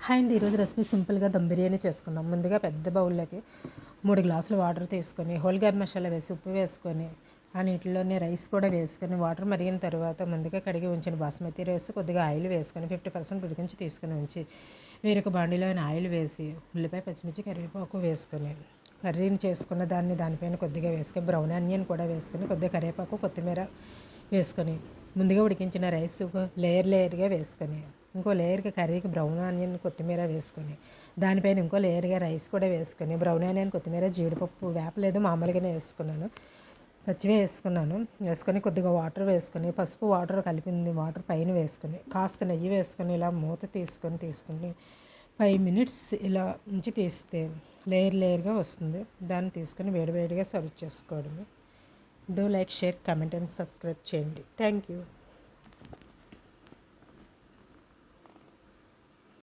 Hi అండి. ఈరోజు recipe సింపుల్గా దమ్ బిర్యానీ చేసుకుందాం. ముందుగా పెద్ద బౌల్లోకి 3 గ్లాసులు వాటర్ తీసుకొని హోల్ గరం మసాలా వేసి ఉప్పు వేసుకొని ఆ నీటిలోనే రైస్ కూడా వేసుకొని వాటర్ మరిగిన తర్వాత ముందుగా కడిగి ఉంచిన బాస్మతి రైస్ కొద్దిగా ఆయిల్ వేసుకొని 50% ఉడికించి తీసుకొని ఉంచి వేరొక బాండీలో ఆయిల్ వేసి ఉల్లిపాయ పచ్చిమిర్చి కరివేపాకు వేసుకొని కర్రీని చేసుకున్న దానిపైన కొద్దిగా వేసుకొని బ్రౌన్ ఆనియన్ కూడా వేసుకొని కొద్దిగా కరివేపాకు కొత్తిమీర వేసుకొని ముందుగా ఉడికించిన రైస్ లేయర్గా వేసుకొని ఇంకో లేయర్కి కర్రీకి బ్రౌన్ ఆనియన్ కొత్తిమీర వేసుకొని దానిపైన ఇంకో లేయర్గా రైస్ కూడా వేసుకొని బ్రౌన్ ఆనియన్ కొత్తిమీర జీడిపప్పు వేపలేదు మామూలుగానే వేసుకున్నాను, పచ్చివే వేసుకొని కొద్దిగా వాటర్ వేసుకొని పసుపు వాటర్ కలిపింది వాటర్ పైన వేసుకొని కాస్త నెయ్యి వేసుకొని ఇలా మూత తీసుకుని 5 మినిట్స్ ఇలా ఉంచి తీస్తే లేయర్గా వస్తుంది. దాన్ని తీసుకొని వేడివేడిగా సర్వ్ చేసుకోవడమే. Do like, share, comment and subscribe చేయండి. Thank you.